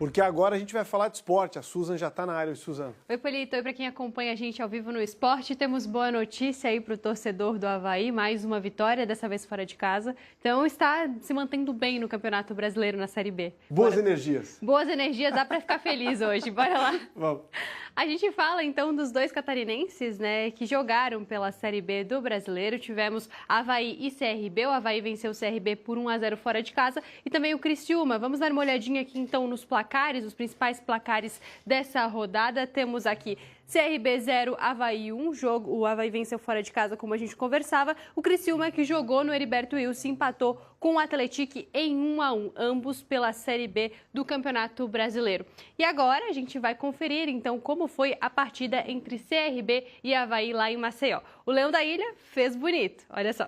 Porque agora a gente vai falar de esporte. A Susan já está na área. Oi, Susan. Oi, Polito. Oi, para quem acompanha a gente ao vivo no esporte. Temos boa notícia aí para o torcedor do Avaí. Mais uma vitória, dessa vez fora de casa. Então está se mantendo bem no Campeonato Brasileiro na Série B. Boas energias. Boas energias, dá para ficar feliz hoje. Bora lá. Vamos. A gente fala então dos dois catarinenses, né, que jogaram pela Série B do Brasileiro. Tivemos Avaí e CRB. O Avaí venceu o CRB por 1-0 fora de casa. E também o Criciúma. Vamos dar uma olhadinha aqui então nos placares, os principais placares dessa rodada. Temos aqui CRB 0, Avaí 1, jogo. O Avaí venceu fora de casa, como a gente conversava. O Criciúma, que jogou no Heriberto Wilson, empatou com o Atlético em 1-1, ambos pela Série B do Campeonato Brasileiro. E agora a gente vai conferir, então, como foi a partida entre CRB e Avaí lá em Maceió. O Leão da Ilha fez bonito, olha só.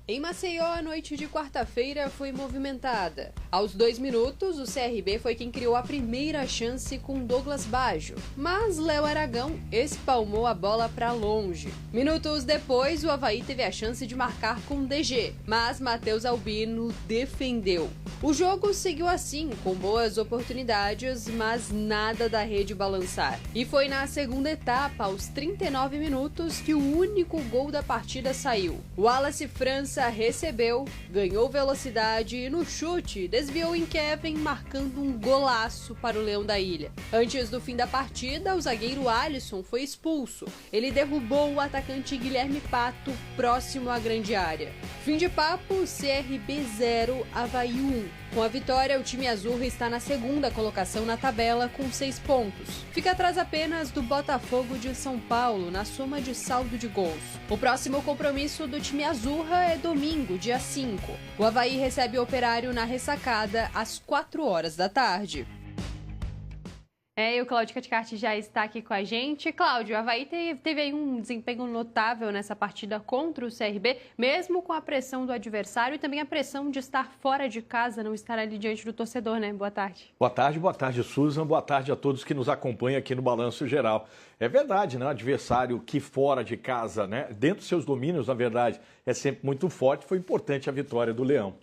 Em Maceió, a noite de quarta-feira foi movimentada. Aos 2 minutos, o CRB foi quem criou a primeira chance com Douglas Baggio, mas Léo Aragão espalmou a bola para longe. Minutos depois, o Avaí teve a chance de marcar com DG, mas Matheus Albino defendeu. O jogo seguiu assim, com boas oportunidades, mas nada da rede balançar. E foi na segunda etapa, aos 39 minutos, que o único gol da partida saiu. O Wallace França recebeu, ganhou velocidade e no chute desviou em Kevin, marcando um golaço para o Leão da Ilha. Antes do fim da partida, o zagueiro Alisson foi expulso. Ele derrubou o atacante Guilherme Pato próximo à grande área. Fim de papo, CRB 0, Avaí 1. Com a vitória, o time azul está na segunda colocação na tabela com 6 pontos. Fica atrás apenas do Botafogo de São Paulo na soma de saldo de gols. O próximo compromisso do time azurra é domingo, dia 5. O Avaí recebe o Operário na Ressacada às 4 horas da tarde. E o Cláudio Caticati já está aqui com a gente. Cláudio, o Avaí teve aí um desempenho notável nessa partida contra o CRB, mesmo com a pressão do adversário e também a pressão de estar fora de casa, não estar ali diante do torcedor, né? Boa tarde, Susan. Boa tarde a todos que nos acompanham aqui no Balanço Geral. É verdade, né? O adversário que fora de casa, né? Dentro dos seus domínios, na verdade, é sempre muito forte. Foi importante a vitória do Leão.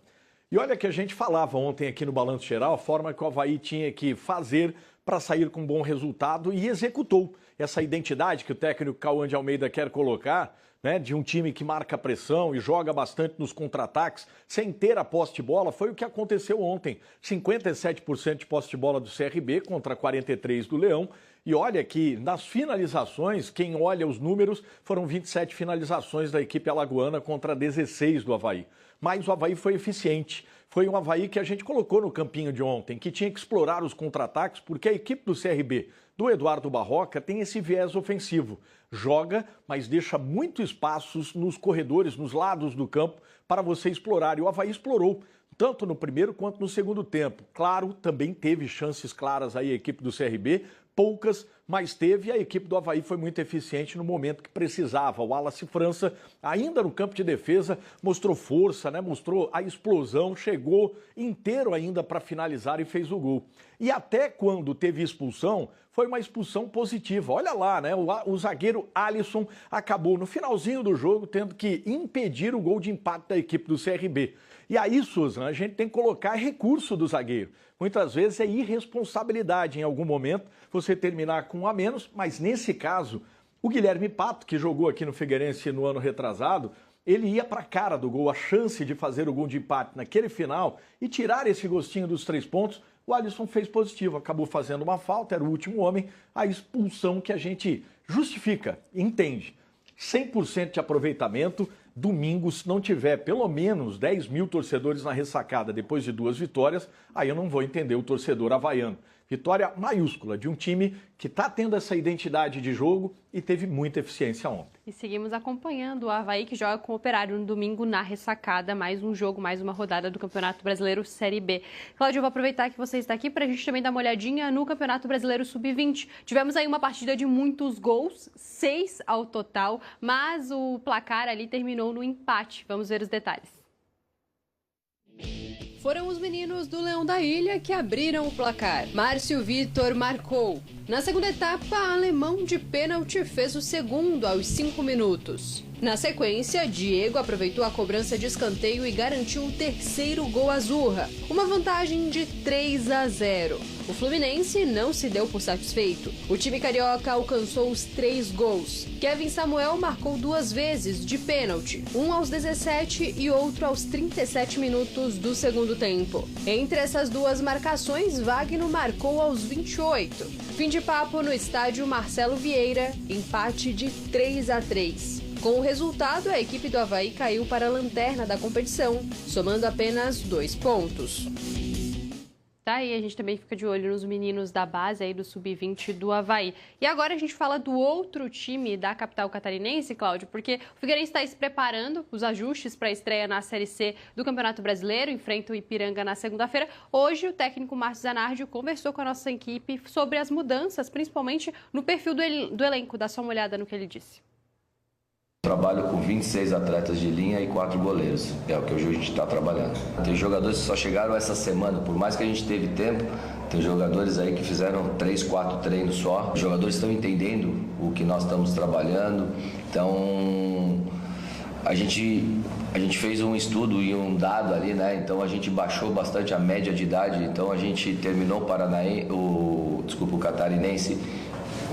E olha que a gente falava ontem aqui no Balanço Geral, a forma que o Avaí tinha que fazer para sair com um bom resultado e executou essa identidade que o técnico Cauã de Almeida quer colocar, né, de um time que marca pressão e joga bastante nos contra-ataques, sem ter a posse de bola, foi o que aconteceu ontem. 57% de posse de bola do CRB contra 43% do Leão. E olha que nas finalizações, quem olha os números, foram 27 finalizações da equipe alagoana contra 16 do Avaí. Mas o Avaí foi eficiente. Foi um Avaí que a gente colocou no campinho de ontem, que tinha que explorar os contra-ataques, porque a equipe do CRB, do Eduardo Barroca, tem esse viés ofensivo. Joga, mas deixa muito espaços nos corredores, nos lados do campo, para você explorar. E o Avaí explorou, tanto no primeiro quanto no segundo tempo. Claro, também teve chances claras aí a equipe do CRB, poucas, mas teve, e a equipe do Avaí foi muito eficiente no momento que precisava. O Wallace França, ainda no campo de defesa, mostrou força, né? Mostrou a explosão, chegou inteiro ainda para finalizar e fez o gol. E até quando teve expulsão, foi uma expulsão positiva. Olha lá, né? O zagueiro Alisson acabou no finalzinho do jogo tendo que impedir o gol de empate da equipe do CRB. E aí, Susan, a gente tem que colocar recurso do zagueiro. Muitas vezes é irresponsabilidade em algum momento você terminar com 1 a menos, mas nesse caso, o Guilherme Pato, que jogou aqui no Figueirense no ano retrasado, ele ia para a cara do gol, a chance de fazer o gol de empate naquele final e tirar esse gostinho dos 3 pontos, o Alisson fez positivo, acabou fazendo uma falta, era o último homem, a expulsão que a gente justifica, entende. 100% de aproveitamento, domingo, se não tiver pelo menos 10 mil torcedores na ressacada depois de 2 vitórias, aí eu não vou entender o torcedor havaiano. Vitória maiúscula de um time que está tendo essa identidade de jogo e teve muita eficiência ontem. E seguimos acompanhando o Avaí, que joga com o Operário no domingo na Ressacada. Mais um jogo, mais uma rodada do Campeonato Brasileiro Série B. Cláudio, eu vou aproveitar que você está aqui para a gente também dar uma olhadinha no Campeonato Brasileiro Sub-20. Tivemos aí uma partida de muitos gols, 6 ao total, mas o placar ali terminou no empate. Vamos ver os detalhes. Foram os meninos do Leão da Ilha que abriram o placar. Márcio Vitor marcou. Na segunda etapa, Alemão de pênalti fez o segundo aos 5 minutos. Na sequência, Diego aproveitou a cobrança de escanteio e garantiu o terceiro gol azurra, uma vantagem de 3-0. O Fluminense não se deu por satisfeito. O time carioca alcançou os 3 gols. Kevin Samuel marcou 2 vezes de pênalti, um aos 17 e outro aos 37 minutos do segundo tempo. Entre essas 2 marcações, Wagner marcou aos 28. Fim de papo no estádio Marcelo Vieira, empate de 3-3. Com o resultado, a equipe do Avaí caiu para a lanterna da competição, somando apenas 2 pontos. Tá aí, a gente também fica de olho nos meninos da base aí do Sub-20 do Avaí. E agora a gente fala do outro time da capital catarinense, Cláudio, porque o Figueirense está se preparando os ajustes para a estreia na Série C do Campeonato Brasileiro, enfrenta o Ipiranga na segunda-feira. Hoje, o técnico Márcio Zanardi conversou com a nossa equipe sobre as mudanças, principalmente no perfil do elenco. Dá só uma olhada no que ele disse. Trabalho com 26 atletas de linha e 4 goleiros, é o que hoje a gente está trabalhando. Tem jogadores que só chegaram essa semana, por mais que a gente teve tempo, tem jogadores aí que fizeram 3, 4 treinos só. Os jogadores estão entendendo o que nós estamos trabalhando, então a gente fez um estudo e um dado ali, né? Então a gente baixou bastante a média de idade, então a gente terminou o catarinense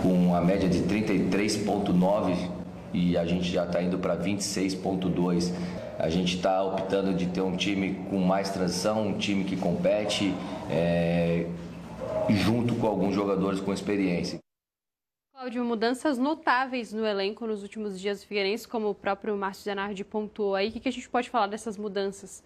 com a média de 33,9 e a gente já está indo para 26,2. A gente está optando de ter um time com mais transição, um time que compete, junto com alguns jogadores com experiência. Cláudio, mudanças notáveis no elenco nos últimos dias do Figueirense, como o próprio Márcio Zanardi pontuou aí. O que a gente pode falar dessas mudanças?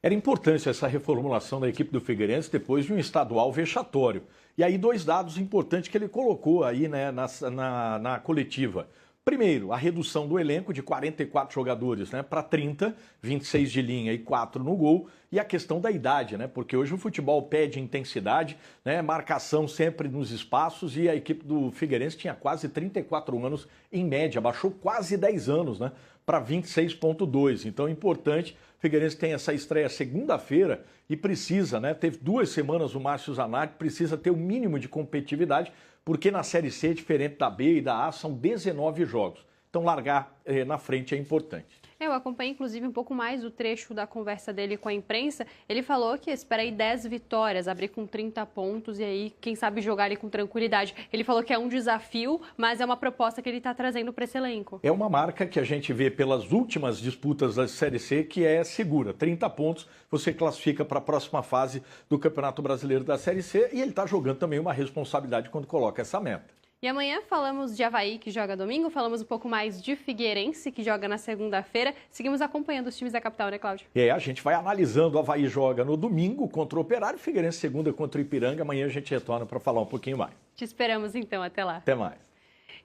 Era importante essa reformulação da equipe do Figueirense depois de um estadual vexatório. E aí 2 dados importantes que ele colocou aí, né, na coletiva. Primeiro, a redução do elenco de 44 jogadores, né, para 30, 26 de linha e 4 no gol. E a questão da idade, né, porque hoje o futebol pede intensidade, né, marcação sempre nos espaços, e a equipe do Figueirense tinha quase 34 anos em média, baixou quase 10 anos, né, para 26,2. Então é importante, o Figueirense tem essa estreia segunda-feira e precisa, né, teve 2 semanas o Márcio Zanardi, precisa ter o mínimo de competitividade, porque na Série C, diferente da B e da A, são 19 jogos. Então, largar na frente é importante. Eu acompanhei, inclusive, um pouco mais o trecho da conversa dele com a imprensa. Ele falou que espera aí 10 vitórias, abrir com 30 pontos e aí, quem sabe, jogar ali com tranquilidade. Ele falou que é um desafio, mas é uma proposta que ele está trazendo para esse elenco. É uma marca que a gente vê pelas últimas disputas da Série C que é segura. 30 pontos, você classifica para a próxima fase do Campeonato Brasileiro da Série C, e ele está jogando também uma responsabilidade quando coloca essa meta. E amanhã falamos de Avaí, que joga domingo, falamos um pouco mais de Figueirense, que joga na segunda-feira. Seguimos acompanhando os times da capital, né, Cláudio? A gente vai analisando. O Avaí joga no domingo contra o Operário, Figueirense segunda contra o Ipiranga. Amanhã a gente retorna para falar um pouquinho mais. Te esperamos então, até lá. Até mais.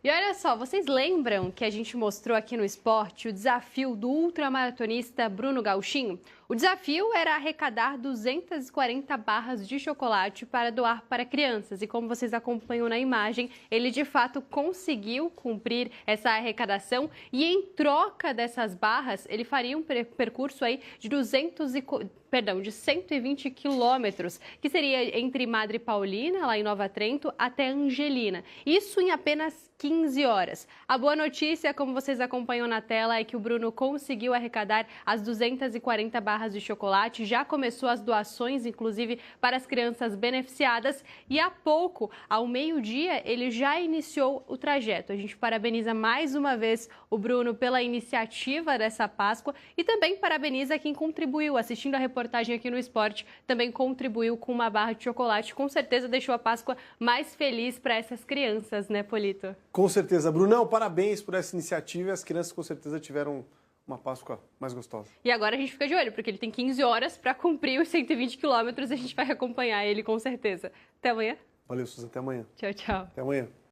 E olha só, vocês lembram que a gente mostrou aqui no esporte o desafio do ultramaratonista Bruno Gauchinho? O desafio era arrecadar 240 barras de chocolate para doar para crianças. E como vocês acompanham na imagem, ele de fato conseguiu cumprir essa arrecadação. E em troca dessas barras, ele faria um percurso aí de 120 quilômetros, que seria entre Madre Paulina, lá em Nova Trento, até Angelina. Isso em apenas 15 horas. A boa notícia, como vocês acompanham na tela, é que o Bruno conseguiu arrecadar as 240 barras de chocolate, já começou as doações, inclusive para as crianças beneficiadas, e há pouco, ao meio-dia, ele já iniciou o trajeto. A gente parabeniza mais uma vez o Bruno pela iniciativa dessa Páscoa e também parabeniza quem contribuiu, assistindo a reportagem aqui no esporte, também contribuiu com uma barra de chocolate, com certeza deixou a Páscoa mais feliz para essas crianças, né, Polito? Com certeza, Brunão, parabéns por essa iniciativa, as crianças com certeza tiveram uma Páscoa mais gostosa. E agora a gente fica de olho, porque ele tem 15 horas para cumprir os 120 quilômetros e a gente vai acompanhar ele com certeza. Até amanhã. Valeu, Susan, até amanhã. Tchau, tchau. Até amanhã.